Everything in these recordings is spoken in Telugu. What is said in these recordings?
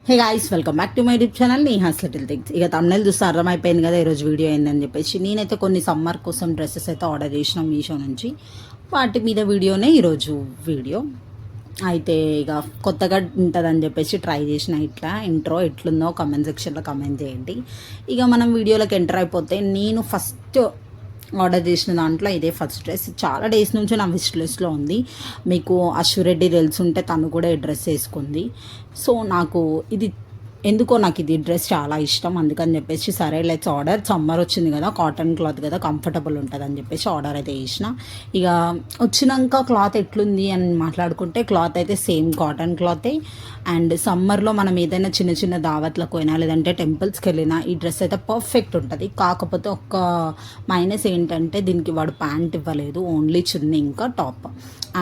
Hey guys, welcome back to my YouTube channel Neha's little things. ఇక తమిళ చూస్తే అర్థమైపోయింది కదా ఈరోజు వీడియో ఏందని చెప్పేసి. నేనైతే కొన్ని సమ్మర్ కోసం డ్రెస్సెస్ అయితే ఆర్డర్ చేసిన మీషో నుంచి. వాటి మీద వీడియోనే ఈరోజు వీడియో అయితే ఇక కొత్తగా ఉంటుందని చెప్పేసి ట్రై చేసిన. ఇట్లా ఇంట్రో ఎట్లుందో కమెంట్ సెక్షన్లో కమెంట్ చేయండి. ఇక మనం వీడియోలోకి ఎంటర్ అయిపోతే, నేను ఫస్ట్ ఆర్డర్ చేసిన దాంట్లో ఇదే ఫస్ట్ డ్రెస్. చాలా డేస్ నుంచి నా విష్ లిస్ట్లో ఉంది. మీకు అశ్వరెడ్డి తెలుసుంటే తను కూడా ఈ డ్రెస్ వేసుకుంది. సో నాకు ఇది డ్రెస్ చాలా ఇష్టం. అందుకని చెప్పేసి సరే లెట్స్ ఆర్డర్. సమ్మర్ వచ్చింది కదా, కాటన్ క్లాత్ కదా, కంఫర్టబుల్ ఉంటుంది అని చెప్పేసి ఆర్డర్ అయితే చేసిన. ఇక వచ్చినాక క్లాత్ ఎట్లుంది అని మాట్లాడుకుంటే, క్లాత్ అయితే సేమ్ కాటన్ క్లాతే. అండ్ సమ్మర్లో మనం ఏదైనా చిన్న చిన్న దావత్లకు పోయినా లేదంటే టెంపుల్స్కి వెళ్ళినా ఈ డ్రెస్ అయితే పర్ఫెక్ట్ ఉంటుంది. కాకపోతే ఒక్క మైనస్ ఏంటంటే, దీనికి వాడు ప్యాంట్ ఇవ్వలేదు, ఓన్లీ చున్నీ ఇంకా టాప్.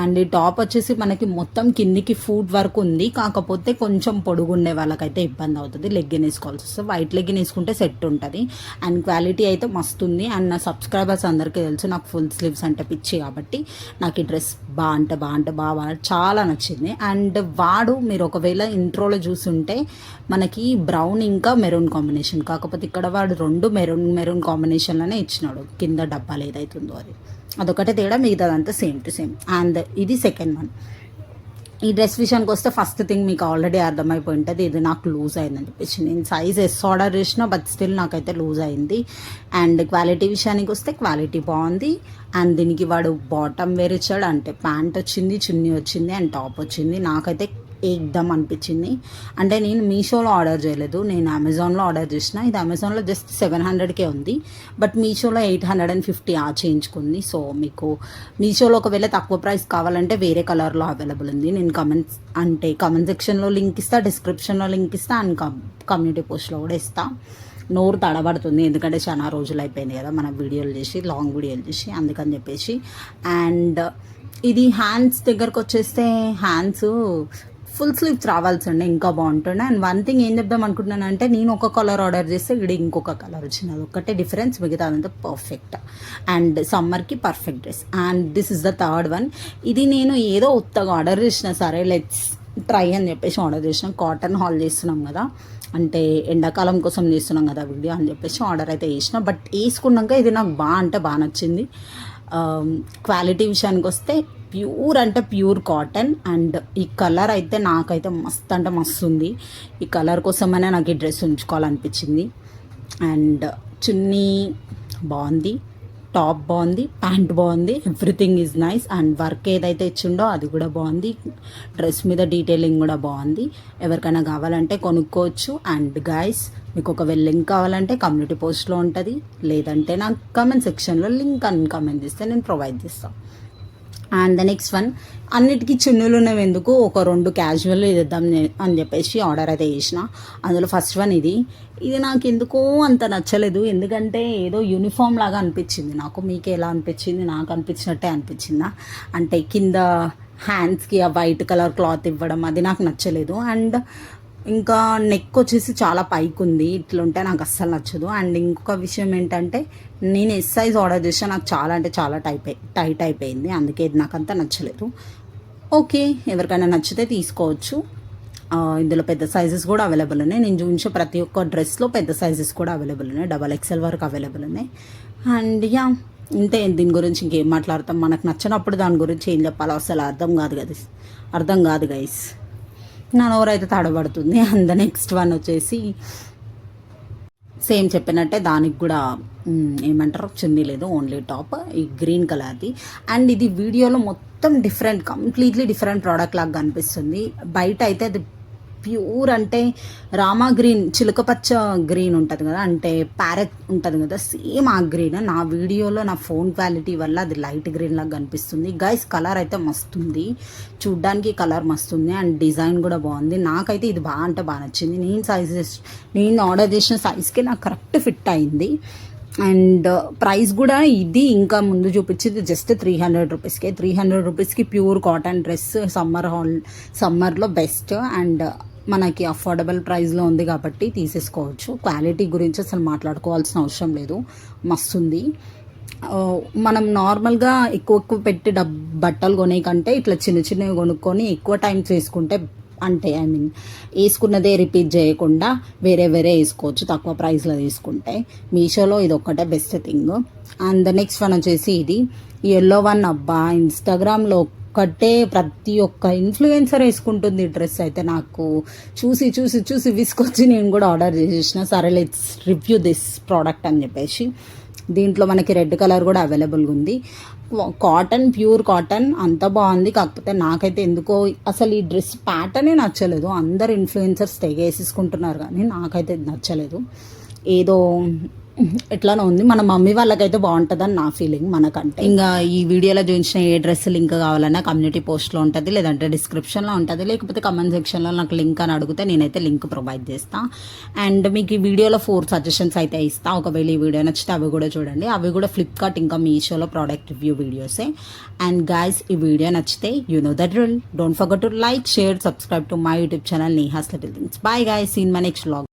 అండ్ ఈ టాప్ వచ్చేసి మనకి మొత్తం కిందికి ఫూట్ వరకు ఉంది. కాకపోతే కొంచెం పొడుగుండే వాళ్ళకైతే ఇబ్బంది అవుతుంది, లెగ్గిన్ వేసుకోవాల్సి వస్తుంది. వైట్ లెగ్గిన్ వేసుకుంటే సెట్ ఉంటుంది. అండ్ క్వాలిటీ అయితే మస్తు ఉంది. అండ్ నా సబ్స్క్రైబర్స్ అందరికీ తెలుసు నాకు ఫుల్ స్లీవ్స్ అంటే పిచ్చి, కాబట్టి నాకు ఈ డ్రెస్ బాగా చాలా నచ్చింది. అండ్ వాడు, మీరు ఒకవేళ ఇంట్రోలో చూసుంటే మనకి బ్రౌన్ ఇంకా మెరూన్ కాంబినేషన్, కాకపోతే ఇక్కడ వాడు రెండు మెరూన్ కాంబినేషన్లోనే ఇచ్చినాడు. కింద డబ్బాలు ఏదైతుందో అదొకటే తేడా, మిగతాదంతా సేమ్ టు సేమ్. అండ్ ఇది సెకండ్ వన్. ఈ డ్రెస్ విషయానికి వస్తే ఫస్ట్ థింగ్ మీకు ఆల్రెడీ అర్థమైపోయి ఉంటుంది, ఇది నాకు లూజ్ అయిందని చెప్పేసి. నేను సైజ్ ఎస్ ఆర్డర్ చేసిన, బట్ స్టిల్ నాకైతే లూజ్ అయింది. అండ్ క్వాలిటీ విషయానికి వస్తే క్వాలిటీ బాగుంది. అండ్ దీనికి వాడు బాటమ్ వేర్ ఇచ్చాడు, అంటే ప్యాంట్ వచ్చింది, చున్నీ వచ్చింది అండ్ టాప్ వచ్చింది. నాకైతే ఏకదమ్ అనిపించింది. అంటే నేను మీషోలో ఆర్డర్ చేయలేదు, నేను అమెజాన్లో ఆర్డర్ చేసిన. ఇది అమెజాన్లో జస్ట్ 700కే ఉంది, బట్ మీషోలో 850 చేయించుకుంది. సో మీకు మీషోలో ఒకవేళ తక్కువ ప్రైస్ కావాలంటే వేరే కలర్లో అవైలబుల్ ఉంది. నేను కమెంట్ సెక్షన్లో లింక్ ఇస్తా, డిస్క్రిప్షన్లో లింక్ ఇస్తా, అండ్ కమ్యూనిటీ పోస్ట్లో కూడా ఇస్తా. నోరు తడబడుతుంది ఎందుకంటే చాలా రోజులు అయిపోయింది కదా మనం వీడియోలు చేసి, లాంగ్ వీడియోలు చేసి, అందుకని చెప్పేసి. అండ్ ఇది హ్యాండ్స్ దగ్గరకు వచ్చేస్తే, హ్యాండ్స్ ఫుల్ స్లీవ్స్ రావాల్సిండే, ఇంకా బాగుంటుండే. అండ్ వన్ థింగ్ ఏం చెప్దాం అనుకుంటున్నాను అంటే, నేను ఒక కలర్ ఆర్డర్ చేస్తే ఇక్కడ ఇంకొక కలర్ వచ్చింది, అది ఒక్కటే డిఫరెన్స్, మిగతా అదంతా పర్ఫెక్ట్. అండ్ సమ్మర్కి perfect dress. And this is the third one. ఇది నేను ఏదో ఉత్తగా ఆర్డర్ చేసిన, సరే లెట్స్ ట్రై అని చెప్పేసి ఆర్డర్ చేసిన. కాటన్ హాల్ చేస్తున్నాం కదా, అంటే ఎండాకాలం కోసం చేస్తున్నాం కదా వీడియో అని చెప్పేసి ఆర్డర్ అయితే చేసిన. బట్ వేసుకున్నాక ఇది నాకు బాగా నచ్చింది. క్వాలిటీ విషయానికి వస్తే ప్యూర్ కాటన్. అండ్ ఈ కలర్ అయితే నాకైతే మస్తు అంటే మస్తు ఉంది. ఈ కలర్ కోసమైనా నాకు ఈ డ్రెస్ ఉంచుకోవాలనిపించింది. అండ్ చున్నీ బాగుంది, టాప్ బాగుంది, ప్యాంట్ బాగుంది, everything is nice. And work ఏదైతే ఇచ్చిండో అది కూడా బాగుంది. డ్రెస్ మీద డీటెయిలింగ్ కూడా బాగుంది. ఎవరికైనా కావాలంటే కొనుక్కోవచ్చు. అండ్ గైస్, మీకు ఒకవేళ లింక్ కావాలంటే కమ్యూనిటీ పోస్ట్లో ఉంటుంది, లేదంటే నాకు కమెంట్ సెక్షన్లో లింక్ అని కమెంట్ చేస్తే నేను ప్రొవైడ్ చేస్తాను. అండ్ ద నెక్స్ట్ వన్, అన్నిటికీ చున్నీలు ఉన్నవి ఎందుకు, ఒక 2 క్యాజువల్ ఇద్దాం అని చెప్పేసి ఆర్డర్ అయితే చేసిన. అందులో ఫస్ట్ వన్ ఇది నాకు ఎందుకో అంత నచ్చలేదు, ఎందుకంటే ఏదో యూనిఫామ్ లాగా అనిపించింది నాకు. మీకు ఎలా అనిపించింది? నాకు అనిపించినట్టే అనిపించిందా, అంటే కింద హ్యాండ్స్కి ఆ వైట్ కలర్ క్లాత్ ఇవ్వడం అది నాకు నచ్చలేదు. అండ్ ఇంకా నెక్ వచ్చేసి చాలా పైకి ఉంది, ఇట్లుంటే నాకు అస్సలు నచ్చదు. అండ్ ఇంకొక విషయం ఏంటంటే, నేను ఎస్ సైజ్ ఆర్డర్ చేస్తే నాకు చాలా అంటే చాలా టైట్ అయిపోయింది, అందుకే ఇది నాకు అంతా నచ్చలేదు. ఓకే, ఎవరికైనా నచ్చితే తీసుకోవచ్చు. ఇందులో పెద్ద సైజెస్ కూడా అవైలబుల్ ఉన్నాయి. నేను చూపించే ప్రతి ఒక్క డ్రెస్లో పెద్ద సైజెస్ కూడా అవైలబుల్ ఉన్నాయి, XXL వరకు అవైలబుల్ ఉన్నాయి. అండ్ ఇంతే, దీని గురించి ఇంకేం మాట్లాడతాం. మనకు నచ్చినప్పుడు దాని గురించి ఏం చెప్పాలో అసలు అర్థం కాదు గైస్. నా నోరైతే తడబడుతుంది. అండ్ నెక్స్ట్ వన్ వచ్చేసి సేమ్ చెప్పినట్టే, దానికి కూడా ఏమంటారు, చున్నీ లేదు, ఓన్లీ టాప్, ఈ గ్రీన్ కలర్ది. అండ్ ఇది వీడియోలో మొత్తం కంప్లీట్లీ డిఫరెంట్ ప్రోడక్ట్ లాగా కనిపిస్తుంది. బయట అయితే అది ప్యూర్, అంటే రామా గ్రీన్, చిలుకపచ్చ గ్రీన్ ఉంటుంది కదా, అంటే ప్యారెట్ ఉంటుంది కదా, సేమ్ ఆ గ్రీన్. నా వీడియోలో నా ఫోన్ క్వాలిటీ వల్ల అది లైట్ గ్రీన్ లాగా కనిపిస్తుంది. గైస్, కలర్ అయితే మస్తుంది, చూడ్డానికి కలర్ మస్తుంది. అండ్ డిజైన్ కూడా బాగుంది. నాకైతే ఇది బాగా నచ్చింది. నేను ఆర్డర్ చేసిన సైజ్కి నాకు కరెక్ట్ ఫిట్ అయింది. అండ్ ప్రైస్ కూడా ఇది ఇంకా ముందు చూపించింది జస్ట్ 300 రూపీస్కే. 300 రూపీస్కి ప్యూర్ కాటన్ డ్రెస్ సమ్మర్లో బెస్ట్. అండ్ మనకి అఫోర్డబుల్ ప్రైస్లో ఉంది కాబట్టి తీసేసుకోవచ్చు. క్వాలిటీ గురించి అసలు మాట్లాడుకోవాల్సిన అవసరం లేదు, మస్తుంది. మనం నార్మల్గా ఎక్కువ పెట్టి బట్టలు కొనే కంటే ఇట్లా చిన్నవి కొనుక్కొని ఎక్కువ టైం చేసుకుంటే అంటే ఐ మీన్ వేసుకున్నదే రిపీట్ చేయకుండా వేరే వేరే వేసుకోవచ్చు తక్కువ ప్రైస్లో తీసుకుంటే. మీషోలో ఇది ఒక్కటే best thing. And the next one వచ్చేసి ఇది ఎల్లో వన్. అబ్బా, ఇన్స్టాగ్రామ్లో ఒక్కటే ప్రతి ఒక్క ఇన్ఫ్లుయెన్సర్ వేసుకుంటుంది ఈ డ్రెస్. అయితే నాకు చూసి చూసి చూసి విసుకొచ్చి నేను కూడా ఆర్డర్ చేసేసిన. సరే లెట్స్ రివ్యూ దిస్ ప్రోడక్ట్ అని చెప్పేసి. దీంట్లో మనకి రెడ్ కలర్ కూడా అవైలబుల్గా ఉంది. కాటన్, ప్యూర్ కాటన్, అంత బాగుంది. కాకపోతే నాకైతే ఎందుకో అసలు ఈ డ్రెస్ ప్యాటర్నే నచ్చలేదు. అందరు ఇన్ఫ్లుయెన్సర్స్ తెగ వేసేసుకుంటున్నారు కానీ నాకైతే నచ్చలేదు. ఏదో ఎట్లానో ఉంది. మన మమ్మీ వాళ్ళకైతే బాగుంటుందని నా ఫీలింగ్, మనకంటే. ఇంకా ఈ వీడియోలో చూపించిన ఏ డ్రెస్ లింక్ కావాలన్నా కమ్యూనిటీ పోస్ట్లో ఉంటుంది, లేదంటే డిస్క్రిప్షన్లో ఉంటుంది, లేకపోతే కమెంట్ సెక్షన్లో నాకు లింక్ అని అడిగితే నేనైతే లింక్ ప్రొవైడ్ చేస్తాను. అండ్ మీకు ఈ వీడియోలో 4 సజెషన్స్ అయితే ఇస్తాను. ఒకవేళ ఈ వీడియో నచ్చితే అవి కూడా చూడండి. అవి కూడా ఫ్లిప్కార్ట్ ఇంకా మీషోలో ప్రోడక్ట్ రివ్యూ వీడియోసే. అండ్ గైస్, ఈ వీడియో నచ్చితే you know the drill. Don't forget to like, share, subscribe to my YouTube channel Neha's little things. Bye guys, seen my next vlog.